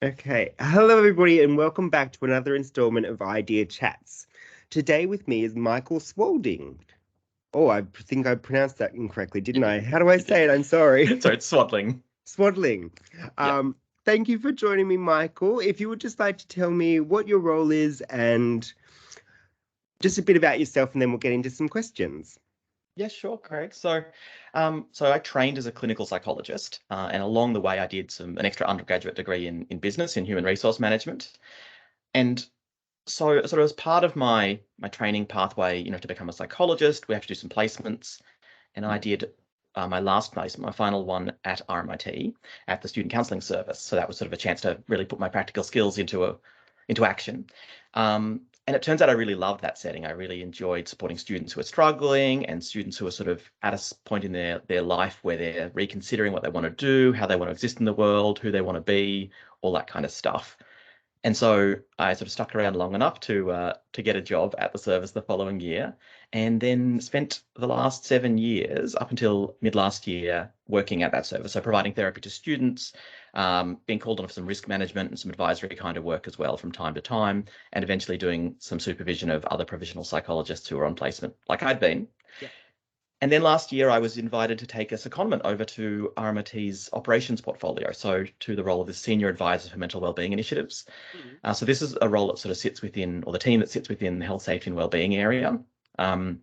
Okay, hello everybody, and welcome back to another installment of Idea Chats. Today with me is Michael Swadling. Oh, I think I pronounced that incorrectly, didn't I? How do I You did. say it? I'm sorry. So it's swaddling. Swadling. Yeah. Thank you for joining me, Michael. If you would just like to tell me what your role is and just a bit about yourself, and then we'll get into some questions. Yeah, sure, Craig. So I trained as a clinical psychologist, and along the way, I did an extra undergraduate degree in business in human resource management. And so, sort of as part of my training pathway, to become a psychologist, we have to do some placements, and I did my last placement, my final one at RMIT at the Student Counselling Service. So that was sort of a chance to really put my practical skills into action. And it turns out I really loved that setting. I really enjoyed supporting students who are struggling and students who are sort of at a point in their life where they're reconsidering what they want to do, how they want to exist in the world, who they want to be, all that kind of stuff. And so I sort of stuck around long enough to get a job at the service the following year, and then spent the last 7 years up until mid last year working at that service, so providing therapy to students, being called on for some risk management and some advisory kind of work as well from time to time, and eventually doing some supervision of other provisional psychologists who were on placement, like I'd been. Yeah. And then last year, I was invited to take a secondment over to RMIT's operations portfolio, so to the role of the senior advisor for mental wellbeing initiatives. Mhm. So this is a role that sort of sits within, or the team that sits within the health, safety, and wellbeing area. Um,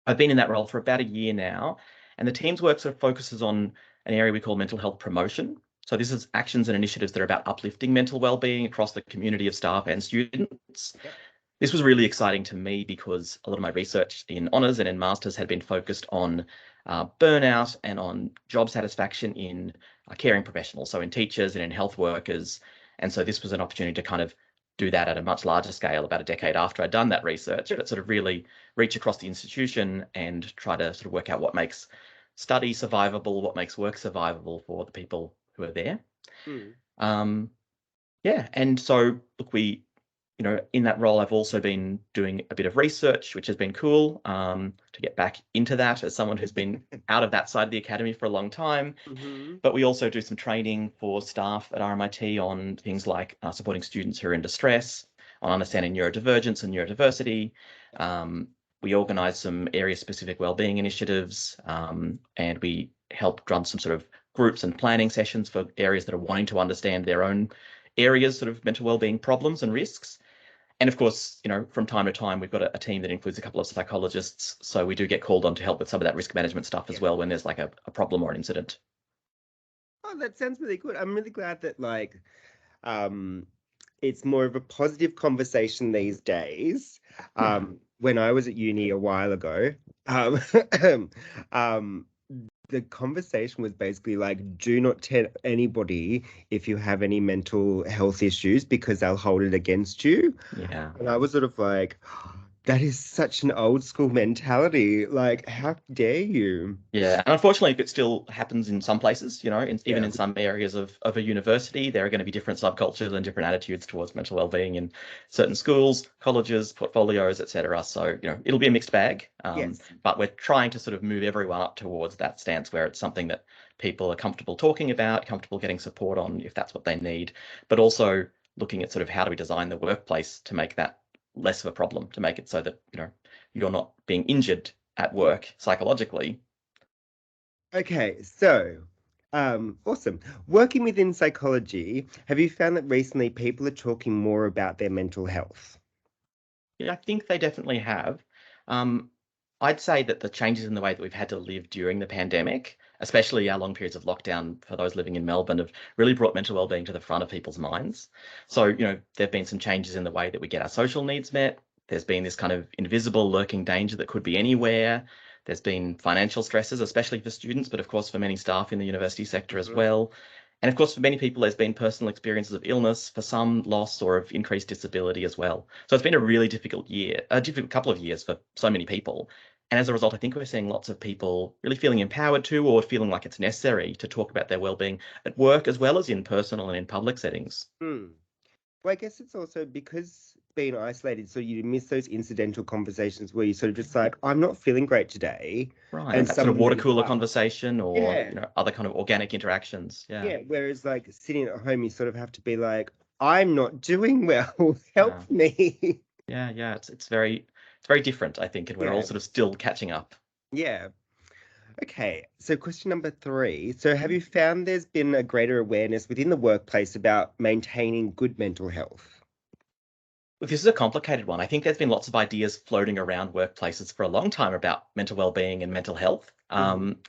I've been in that role for about a year now, and the team's work sort of focuses on an area we call mental health promotion. So this is actions and initiatives that are about uplifting mental wellbeing across the community of staff and students. Yep. This was really exciting to me because a lot of my research in honours and in masters had been focused on burnout and on job satisfaction in caring professionals, so in teachers and in health workers. And so this was an opportunity to kind of do that at a much larger scale about a decade after I'd done that research, but sort of really reach across the institution and try to sort of work out what makes study survivable, what makes work survivable for the people who are there. Mm. Um, yeah, and so look, in that role, I've also been doing a bit of research, which has been cool to get back into that as someone who's been out of that side of the academy for a long time. Mhm. But we also do some training for staff at RMIT on things like supporting students who are in distress, on understanding neurodivergence and neurodiversity. Um, we organise some area-specific wellbeing initiatives, and we help run some sort of groups and planning sessions for areas that are wanting to understand their own areas, sort of mental wellbeing problems and risks. And of course, from time to time, we've got a team that includes a couple of psychologists. So we do get called on to help with some of that risk management stuff as Yeah. well when there's like a problem or an incident. Oh, that sounds really good. I'm really glad that um it's more of a positive conversation these days. Yeah. When I was at uni a while ago, um, um, the conversation was basically like, do not tell anybody if you have any mental health issues because they'll hold it against you. Yeah. And I was sort of like, that is such an old school mentality. Like, how dare you? Yeah, and unfortunately, it still happens in some places, even Yeah. in some areas of a university, there are going to be different subcultures and different attitudes towards mental well-being in certain schools, colleges, portfolios, etc. So, it'll be a mixed bag. Yes. But we're trying to sort of move everyone up towards that stance where it's something that people are comfortable talking about, comfortable getting support on if that's what they need, but also looking at sort of how do we design the workplace to make that less of a problem, to make it so that, you're not being injured at work psychologically. Okay, so awesome. Working within psychology, have you found that recently people are talking more about their mental health? Yeah, I think they definitely have. Um, I'd say that the changes in the way that we've had to live during the pandemic, especially our long periods of lockdown for those living in Melbourne, have really brought mental wellbeing to the front of people's minds. So, there have been some changes in the way that we get our social needs met. There's been this kind of invisible lurking danger that could be anywhere. There's been financial stresses, especially for students, but of course for many staff in the university sector as Mhm. well. And of course, for many people, there's been personal experiences of illness, for some loss or of increased disability as well. So it's been a really difficult year, a difficult couple of years for so many people. And as a result, I think we're seeing lots of people really feeling empowered to, or feeling like it's necessary to talk about their well-being at work as well as in personal and in public settings. Hmm. Well, I guess it's also because being isolated, so you miss those incidental conversations where you sort of just like, I'm not feeling great today. Right. And That sort of someone water brings it cooler up. conversation or, Yeah. you know, other kind of organic interactions. Yeah. Yeah. Whereas like sitting at home, you sort of have to be like, I'm not doing well. Yeah. Help me. Yeah. Yeah. It's very different, I think, and we're all Yeah. sort of still catching up. Yeah. Okay. So question number 3. So have you found there's been a greater awareness within the workplace about maintaining good mental health? Look, this is a complicated one. I think there's been lots of ideas floating around workplaces for a long time about mental well-being and mental health.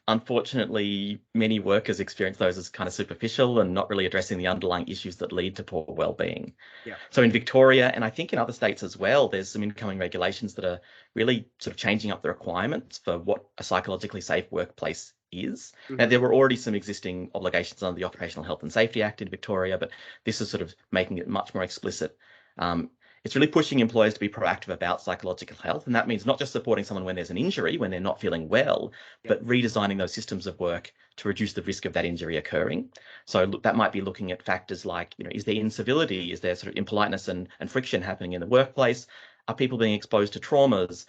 Unfortunately, many workers experience those as kind of superficial and not really addressing the underlying issues that lead to poor well-being. Yeah. So in Victoria, and I think in other states as well, there's some incoming regulations that are really sort of changing up the requirements for what a psychologically safe workplace is. Now, there were already some existing obligations under the Occupational Health and Safety Act in Victoria, but this is sort of making it much more explicit. It's really pushing employers to be proactive about psychological health. And that means not just supporting someone when there's an injury, when they're not feeling well, but redesigning those systems of work to reduce the risk of that injury occurring. So that might be looking at factors like, you know, is there incivility? Is there sort of impoliteness and friction happening in the workplace? Are people being exposed to traumas?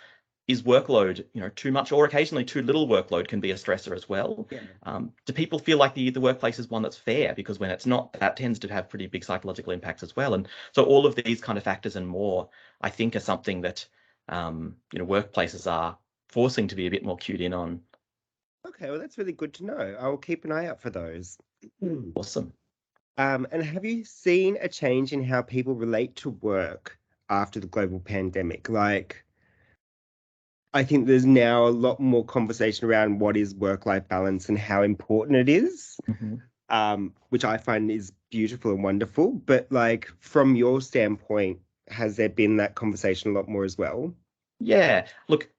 Is workload, you know, too much or occasionally too little workload can be a stressor as well. Yeah. Do people feel like the workplace is one that's fair? Because when it's not, that tends to have pretty big psychological impacts as well. And so all of these kind of factors and more, I think, are something that you know, workplaces are forcing to be a bit more cued in on. Okay, well, that's really good to know. I will keep an eye out for those. Awesome. And have you seen a change in how people relate to work after the global pandemic? Like, I think there's now a lot more conversation around what is work-life balance and how important it is, which I find is beautiful and wonderful. But like, from your standpoint, has there been that conversation a lot more as well? Yeah. Look,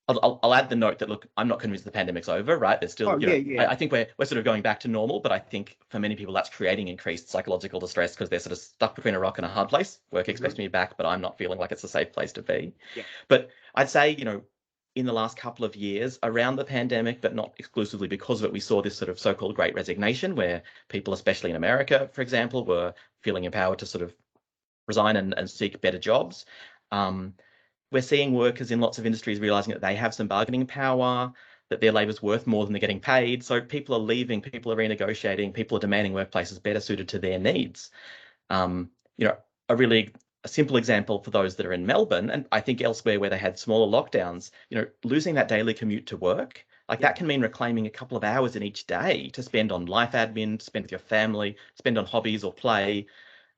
I'll add the note that, look, I'm not convinced the pandemic's over, right? There's still, Oh, you yeah, know, yeah. I think we're sort of going back to normal, but I think for many people that's creating increased psychological distress because they're sort of stuck between a rock and a hard place. Work expects me back, but I'm not feeling like it's a safe place to be. Yeah. But I'd say, you know, in the last couple of years around the pandemic, but not exclusively because of it, we saw this sort of so-called great resignation where people, especially in America, for example, were feeling empowered to sort of resign and seek better jobs. Um, we're seeing workers in lots of industries realizing that they have some bargaining power, that their labour's worth more than they're getting paid. So people are leaving, people are renegotiating, people are demanding workplaces better suited to their needs. You know, a simple example for those that are in Melbourne, and I think elsewhere where they had smaller lockdowns, you know, losing that daily commute to work, like that can mean reclaiming a couple of hours in each day to spend on life admin, to spend with your family, spend on hobbies or play.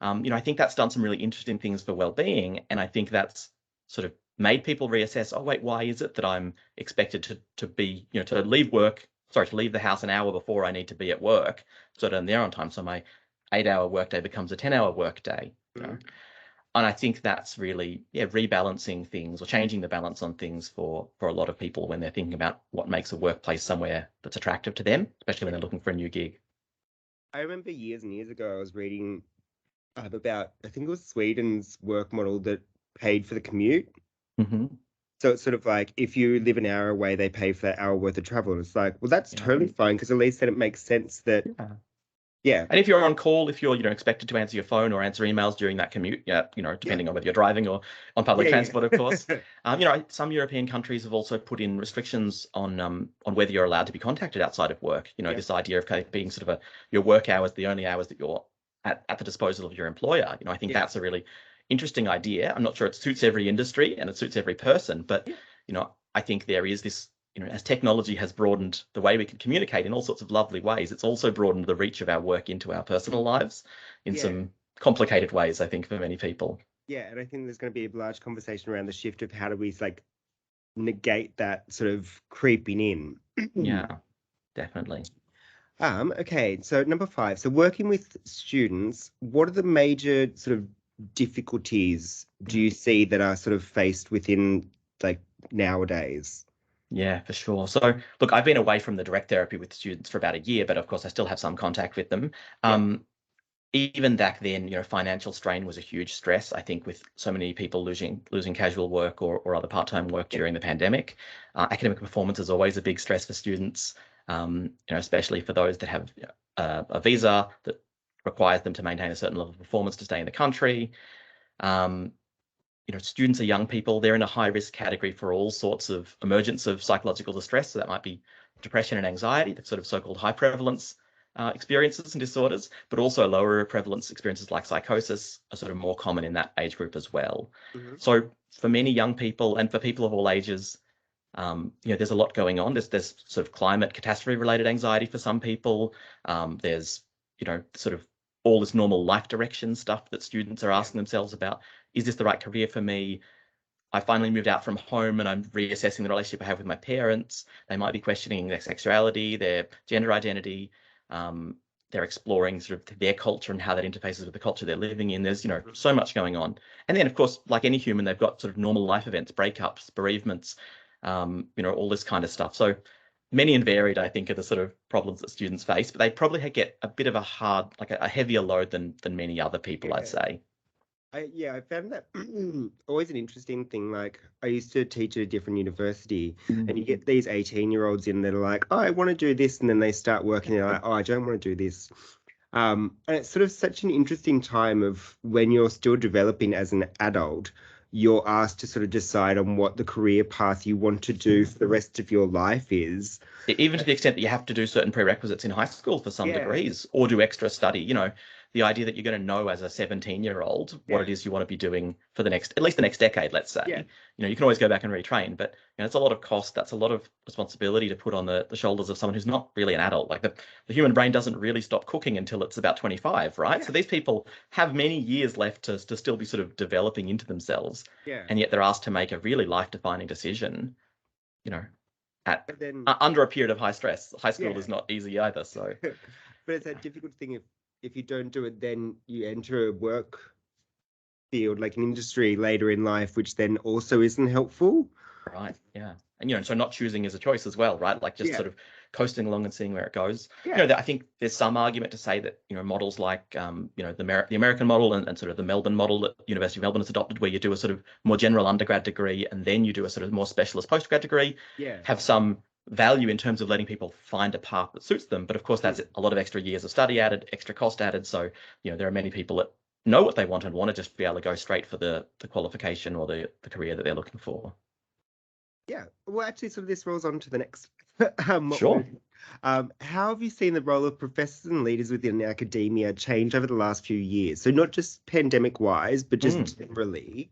You know, I think that's done some really interesting things for well-being, and I think that's sort of made people reassess, oh wait, why is it that I'm expected to be, you know, to leave the house an hour before I need to be at work so that I'm there on time. So my 8-hour workday becomes a 10-hour workday. You know? And I think that's really, yeah, rebalancing things or changing the balance on things for a lot of people when they're thinking about what makes a workplace somewhere that's attractive to them, especially when they're looking for a new gig. I remember years and years ago, I was reading about, I think it was Sweden's work model that paid for the commute. So it's sort of like if you live an hour away, they pay for that hour worth of travel. And it's like, well, that's totally fine because at least then it makes sense that, yeah. And if you're on call, if you're, you know, expected to answer your phone or answer emails during that commute, yeah, you know, depending on whether you're driving or on public transport, of course. You know, some European countries have also put in restrictions on whether you're allowed to be contacted outside of work. You know, this idea of kind of being sort of your work hours, the only hours that you're at the disposal of your employer. You know, I think that's a really interesting idea. I'm not sure it suits every industry and it suits every person, but you know, I think there is this, you know, as technology has broadened the way we can communicate in all sorts of lovely ways, it's also broadened the reach of our work into our personal lives in some complicated ways, I think, for many people. Yeah, and I think there's going to be a large conversation around the shift of how do we like negate that sort of creeping in. Yeah, definitely. Okay, so number 5. So working with students, what are the major sort of difficulties do you see that are sort of faced within like nowadays? Yeah, for sure. So, look, I've been away from the direct therapy with students for about a year, but of course, I still have some contact with them. Even back then, you know, financial strain was a huge stress. I think with so many people losing casual work or other part-time work during the pandemic, academic performance is always a big stress for students. You know, especially for those that have a visa that requires them to maintain a certain level of performance to stay in the country. students are young people. They're in a high risk category for all sorts of emergence of psychological distress. So that might be depression and anxiety, the sort of so-called high prevalence experiences and disorders, but also lower prevalence experiences like psychosis are sort of more common in that age group as well. Mm-hmm. So for many young people and for people of all ages, there's a lot going on. There's sort of climate catastrophe related anxiety for some people. There's, sort of all this normal life direction stuff that students are asking themselves about. Is this the right career for me? I finally moved out from home and I'm reassessing the relationship I have with my parents. They might be questioning their sexuality, their gender identity. They're exploring sort of their culture and how that interfaces with the culture they're living in. There's, so much going on. And then, of course, like any human, they've got sort of normal life events, breakups, bereavements, all this kind of stuff. So many and varied, I think, are the sort of problems that students face, but they probably get a bit of a hard, like a heavier load than many other people, I'd say. I found that always an interesting thing. Like, I used to teach at a different university, and you get these 18-year-olds in that are like, oh, I want to do this, and then they start working, and they're like, oh, I don't want to do this. And it's sort of such an interesting time of when you're still developing as an adult, you're asked to sort of decide on what the career path you want to do for the rest of your life is. Even to the extent that you have to do certain prerequisites in high school for some degrees or do extra study, the idea that you're going to know as a 17-year-old what it is you want to be doing for at least the next decade, let's say. You can always go back and retrain, but it's a lot of cost. That's a lot of responsibility to put on the shoulders of someone who's not really an adult. Like the human brain doesn't really stop cooking until it's about 25, right? So these people have many years left to still be sort of developing into themselves. And yet they're asked to make a really life-defining decision, under a period of high stress. High school is not easy either. So, but it's a difficult thing if you don't do it, then you enter a work field like an industry later in life, which then also isn't helpful. Right. Yeah. And so not choosing is a choice as well, right? Like just sort of coasting along and seeing where it goes. I think there's some argument to say that models like the American model and sort of the Melbourne model that University of Melbourne has adopted, where you do a sort of more general undergrad degree and then you do a sort of more specialist postgrad degree, have some value in terms of letting people find a path that suits them. But of course, that's a lot of extra years of study added, extra cost added. So there are many people that know what they want and want to just be able to go straight for the qualification or the career that they're looking for. Yeah, well, actually, sort of this rolls on to the next. Sure. How have you seen the role of professors and leaders within academia change over the last few years? So not just pandemic-wise, but just generally.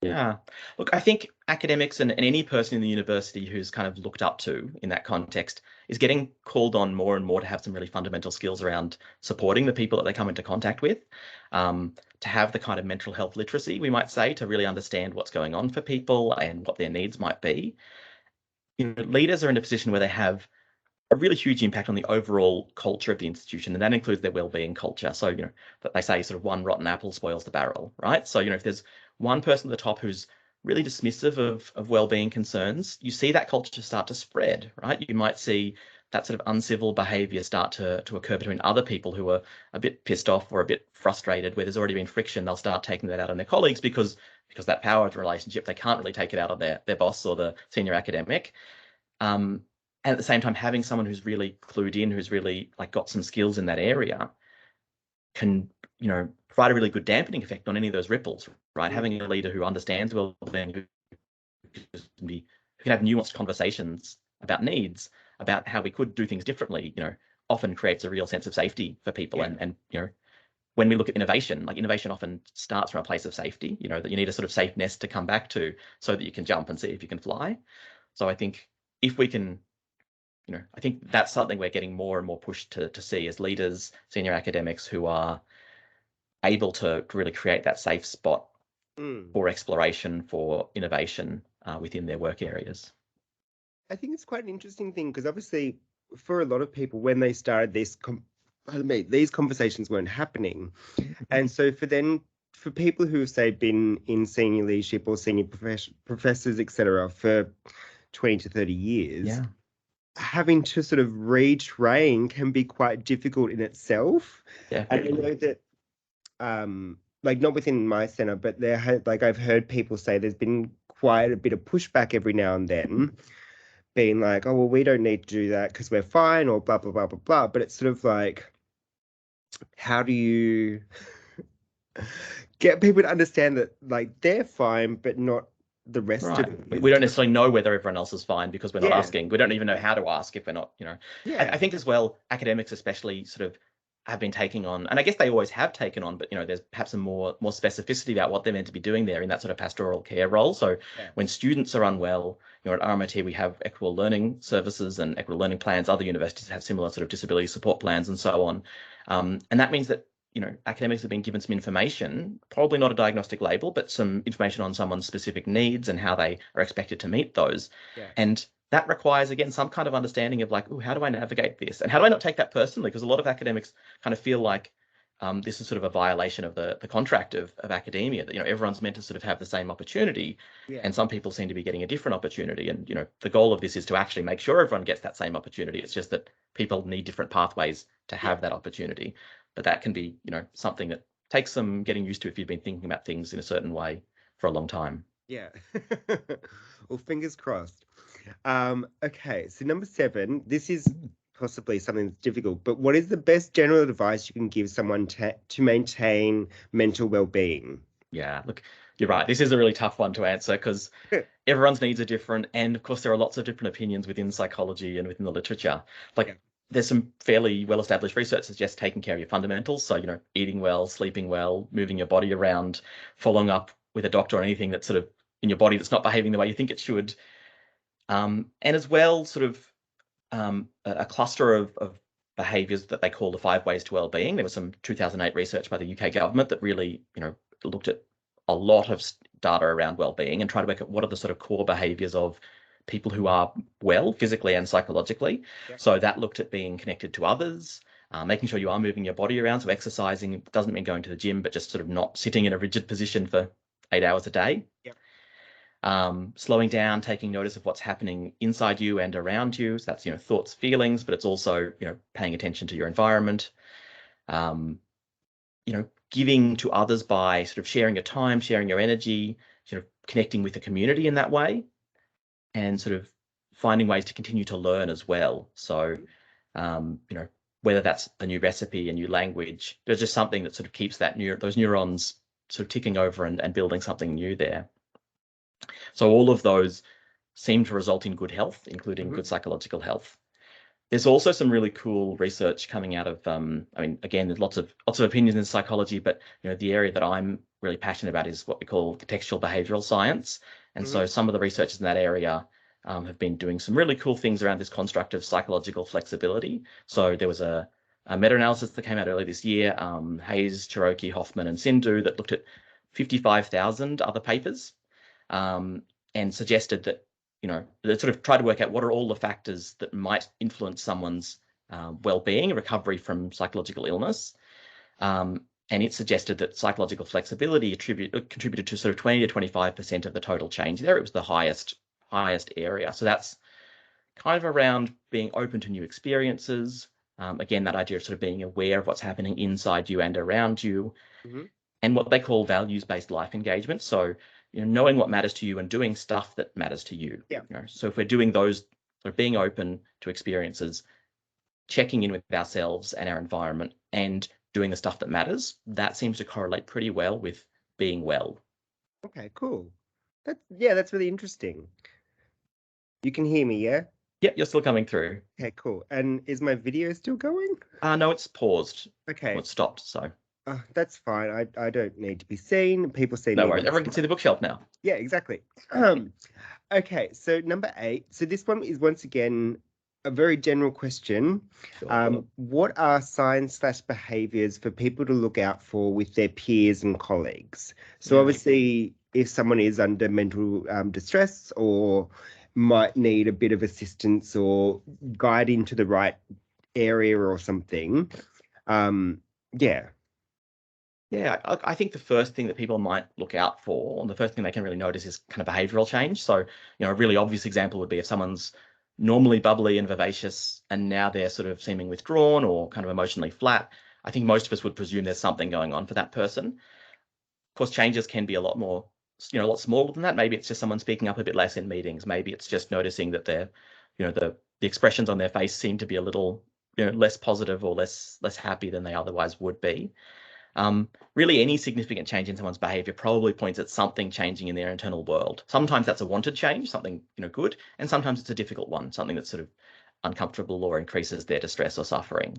Yeah. Look, I think academics and any person in the university who's kind of looked up to in that context is getting called on more and more to have some really fundamental skills around supporting the people that they come into contact with, to have the kind of mental health literacy, we might say, to really understand what's going on for people and what their needs might be. Leaders are in a position where they have a really huge impact on the overall culture of the institution, and that includes their well-being culture. So, that they say sort of one rotten apple spoils the barrel, right? So, if there's one person at the top who's really dismissive of well-being concerns, you see that culture start to spread, right? You might see that sort of uncivil behavior start to occur between other people who are a bit pissed off or a bit frustrated, where there's already been friction. They'll start taking that out on their colleagues because that power of the relationship, they can't really take it out on their boss or the senior academic. And at the same time, having someone who's really clued in, who's really like got some skills in that area, can provide a really good dampening effect on any of those ripples, right? Having a leader who understands well-being, who can have nuanced conversations about needs, about how we could do things differently, often creates a real sense of safety for people. And when we look at innovation, like innovation often starts from a place of safety, that you need a sort of safe nest to come back to so that you can jump and see if you can fly. So I think if we can, I think that's something we're getting more and more pushed to see as leaders, senior academics who are able to really create that safe spot for exploration, for innovation within their work areas. I think it's quite an interesting thing because obviously for a lot of people, when they started this, these conversations weren't happening. And so for people who have, say, been in senior leadership or senior professors, etc., for 20 to 30 years, having to sort of retrain can be quite difficult in itself. And I know that, like not within my center, but I've heard people say there's been quite a bit of pushback every now and then, being like, oh, well, we don't need to do that because we're fine, or blah, blah, blah, blah, blah. But it's sort of like, how do you Get people to understand that like they're fine, but not the rest of Right. it. We don't necessarily know whether everyone else is fine because we're not Yeah, asking. We don't even know how to ask if we're not, you know. I yeah, think as well, academics especially sort of have been taking on, and I guess they always have taken on, but you know, there's perhaps some more specificity about what they're meant to be doing there in that sort of pastoral care role. So yeah, when students are unwell, you know, at RMIT we have equitable learning services and equitable learning plans. Other universities have similar sort of disability support plans and so on. And that means that you know, academics have been given some information, probably not a diagnostic label, but some information on someone's specific needs and how they are expected to meet those. yeah, And that requires, again, some kind of understanding of like, oh, how do I navigate this? And how do I not take that personally? Because a lot of academics kind of feel like this is sort of a violation of the contract of academia, that, you know, everyone's meant to sort of have the same opportunity. yeah, And some people seem to be getting a different opportunity. And, you know, the goal of this is to actually make sure everyone gets that same opportunity. It's just that people need different pathways to have yeah, that opportunity. But that can be, you know, something that takes some getting used to if you've been thinking about things in a certain way for a long time. yeah. Well, fingers crossed. Okay, so number 7, this is possibly something that's difficult, but what is the best general advice you can give someone to maintain mental well-being? Yeah, look, you're right. This is a really tough one to answer because everyone's needs are different. And of course, there are lots of different opinions within psychology and within the literature. Yeah, Like, there's some fairly well-established research that suggests taking care of your fundamentals. So, you know, eating well, sleeping well, moving your body around, following up with a doctor on anything that's sort of in your body that's not behaving the way you think it should. And as well, sort of a cluster of behaviors that they call the 5 ways to well-being. There was some 2008 research by the UK government that really, you know, looked at a lot of data around well-being and tried to work out what are the sort of core behaviors of people who are well physically and psychologically. yeah, So that looked at being connected to others, making sure you are moving your body around. So exercising doesn't mean going to the gym, but just sort of not sitting in a rigid position for 8 hours a day. yeah. Slowing down, taking notice of what's happening inside you and around you. So that's, you know, thoughts, feelings, but it's also, you know, paying attention to your environment. Um, you know, giving to others by sort of sharing your time, sharing your energy, sort of connecting with the community in that way, and sort of finding ways to continue to learn as well. So, you know, whether that's a new recipe, a new language, there's just something that sort of keeps that those neurons sort of ticking over and building something new there. So all of those seem to result in good health, including Mhm. good psychological health. There's also some really cool research coming out of, I mean, again, there's lots of opinions in psychology, but you know, the area that I'm really passionate about is what we call contextual behavioral science. And Mhm. so some of the researchers in that area have been doing some really cool things around this construct of psychological flexibility. So there was a meta-analysis that came out earlier this year, Hayes, Cherokee, Hoffman, and Sindhu, that looked at 55,000 other papers, um, and suggested that, you know, they sort of try to work out what are all the factors that might influence someone's well-being, recovery from psychological illness. And it suggested that psychological flexibility contributed to sort of 20 to 25% of the total change. There it was the highest area. So that's kind of around being open to new experiences. Again, that idea of sort of being aware of what's happening inside you and around you, Mhm. and what they call values-based life engagement. So, you know, knowing what matters to you and doing stuff that matters to you. Yeah. You know, so if we're doing those, or being open to experiences, checking in with ourselves and our environment, and doing the stuff that matters, that seems to correlate pretty well with being well. Okay, cool. That's really interesting. You can hear me, yeah? Yep, you're still coming through. Okay, cool. And is my video still going? No, it's paused. Well, Okay. it's stopped. So That's fine. I don't need to be seen. People see no me worries. once. Everyone can see the bookshelf now. Yeah, exactly. Okay, so number 8. So this one is once again a very general question. Sure. What are signs/behaviors for people to look out for with their peers and colleagues? So Yeah. obviously, if someone is under mental distress or might need a bit of assistance or guide into the right area or something, yeah, Yeah, I think the first thing that people might look out for, and the first thing they can really notice, is kind of behavioral change. So, you know, a really obvious example would be if someone's normally bubbly and vivacious and now they're sort of seeming withdrawn or kind of emotionally flat. I think most of us would presume there's something going on for that person. Of course, changes can be a lot more, you know, a lot smaller than that. Maybe it's just someone speaking up a bit less in meetings. Maybe it's just noticing that they're, you know, the expressions on their face seem to be a little, you know, less positive or less happy than they otherwise would be. Really, any significant change in someone's behavior probably points at something changing in their internal world. Sometimes that's a wanted change, something good, and sometimes it's a difficult one, something that's sort of uncomfortable or increases their distress or suffering.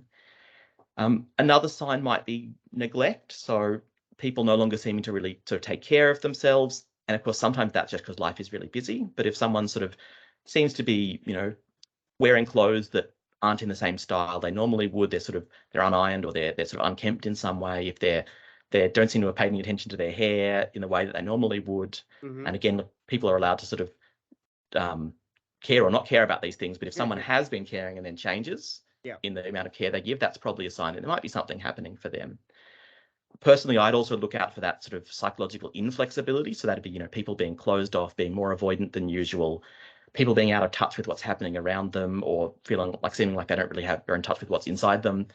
Another sign might be neglect. So people no longer seeming to really sort of take care of themselves. And of course, sometimes that's just because life is really busy. But if someone sort of seems to be, wearing clothes that aren't in the same style they normally would, they're unironed, or they're sort of unkempt in some way, if they don't seem to have paid any attention to their hair in the way that they normally would. And again, people are allowed to sort of care or not care about these things. But if someone has been caring and then changes in the amount of care they give, that's probably a sign that there might be something happening for them. Personally, I'd also look out for that sort of psychological inflexibility. So that'd be, people being closed off, being more avoidant than usual, people being out of touch with what's happening around them, or seeming like they don't really are in touch with what's inside them,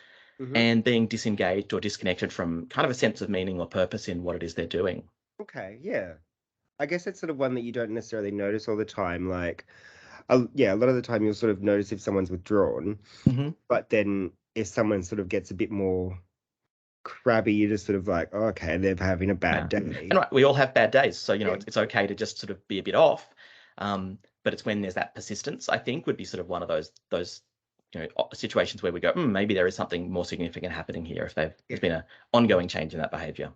and being disengaged or disconnected from kind of a sense of meaning or purpose in what it is they're doing. Okay, yeah. I guess it's sort of one that you don't necessarily notice all the time. Like, a lot of the time you'll sort of notice if someone's withdrawn, but then if someone sort of gets a bit more crabby, you're just sort of like, oh, okay, they're having a bad day. And right, we all have bad days, so it's okay to just sort of be a bit off. But it's when there's that persistence, I think, would be sort of one of those situations where we go, maybe there is something more significant happening here if there's been an ongoing change in that behavior.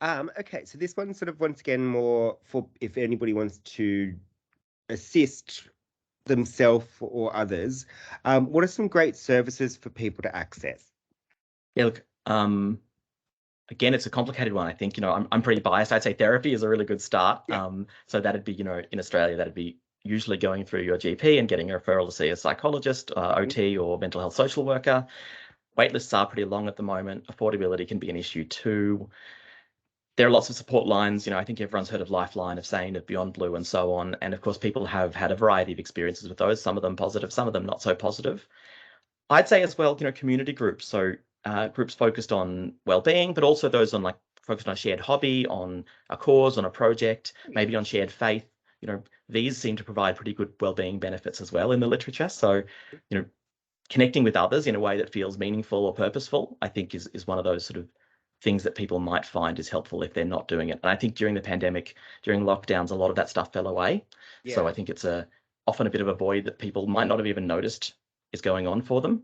Okay, so this one's sort of, once again, more for if anybody wants to assist themselves or others. What are some great services for people to access? Yeah, look, again, it's a complicated one. I think, I'm pretty biased. I'd say therapy is a really good start. So that'd be, in Australia, that'd be usually going through your GP and getting a referral to see a psychologist, OT, or mental health social worker. Waitlists are pretty long at the moment. Affordability can be an issue too. There are lots of support lines. I think everyone's heard of Lifeline, of SANE, of Beyond Blue, and so on. And of course, people have had a variety of experiences with those, some of them positive, some of them not so positive. I'd say as well, community groups. So groups focused on well-being, but also those focused on a shared hobby, on a cause, on a project, maybe on shared faith. These seem to provide pretty good well-being benefits as well in the literature. So, connecting with others in a way that feels meaningful or purposeful, I think is one of those sort of things that people might find is helpful if they're not doing it. And I think during the pandemic, during lockdowns, a lot of that stuff fell away. So I think it's often a bit of a void that people might not have even noticed is going on for them.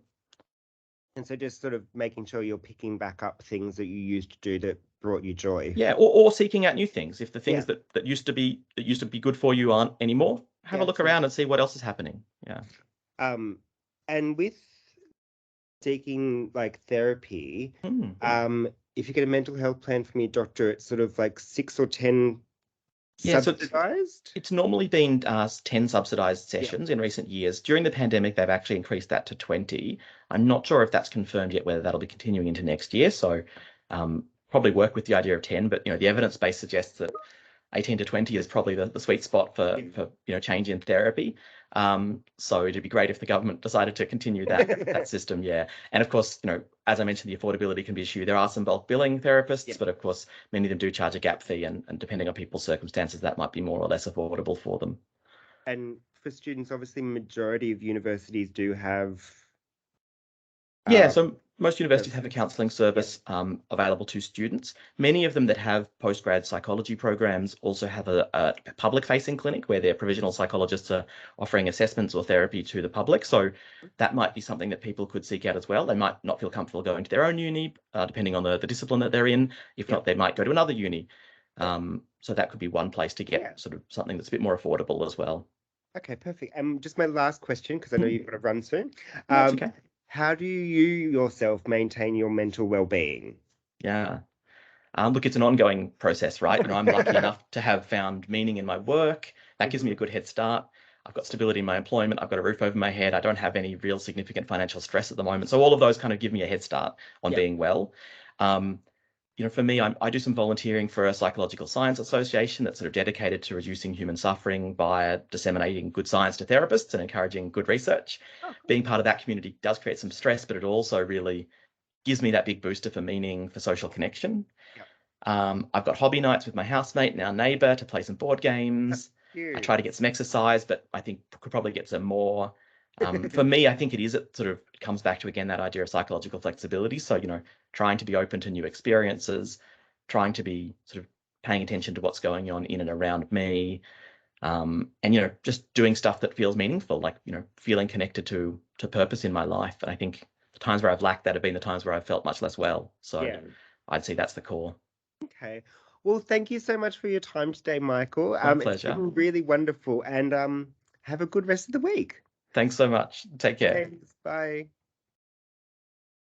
And so just sort of making sure you're picking back up things that you used to do that brought you joy. Yeah, or seeking out new things. If the things that used to be good for you aren't anymore, have a look around and see what else is happening. Yeah. And with seeking therapy, if you get a mental health plan from your doctor, it's sort of like 6 or 10 subsidized? So it's normally been 10 subsidized sessions in recent years. During the pandemic, they've actually increased that to 20. I'm not sure if that's confirmed yet, whether that'll be continuing into next year. So probably work with the idea of 10, but the evidence base suggests that 18 to 20 is probably the sweet spot for change in therapy. So it'd be great if the government decided to continue that system. Yeah. And of course, as I mentioned, the affordability can be an issue. There are some bulk billing therapists, but of course, many of them do charge a gap fee, and depending on people's circumstances, that might be more or less affordable for them. And for students, obviously, majority of universities do have. So most universities have a counselling service available to students. Many of them that have postgrad psychology programs also have a public-facing clinic where their provisional psychologists are offering assessments or therapy to the public. So that might be something that people could seek out as well. They might not feel comfortable going to their own uni, depending on the discipline that they're in. If not, they might go to another uni. So that could be one place to get sort of something that's a bit more affordable as well. Okay, perfect. Just my last question, because I know you've got to run soon. That's okay. How do you yourself maintain your mental well-being? Yeah. Look, it's an ongoing process, right? I'm lucky enough to have found meaning in my work. That gives me a good head start. I've got stability in my employment. I've got a roof over my head. I don't have any real significant financial stress at the moment. So all of those kind of give me a head start on being well. For me, I do some volunteering for a psychological science association that's sort of dedicated to reducing human suffering by disseminating good science to therapists and encouraging good research. Being part of that community does create some stress, but it also really gives me that big booster for meaning, for social connection. I've got hobby nights with my housemate and our neighbour to play some board games. I try to get some exercise, but I think could probably get some more. For me, I think it sort of comes back to, again, that idea of psychological flexibility. So, trying to be open to new experiences, trying to be sort of paying attention to what's going on in and around me, and, just doing stuff that feels meaningful, like, feeling connected to purpose in my life. And I think the times where I've lacked that have been the times where I've felt much less well. So Yeah. I'd say that's the core. Okay. Well, thank you so much for your time today, Michael. My It's pleasure. been really wonderful, and have a good rest of the week. Thanks so much. Take care. Thanks. Bye.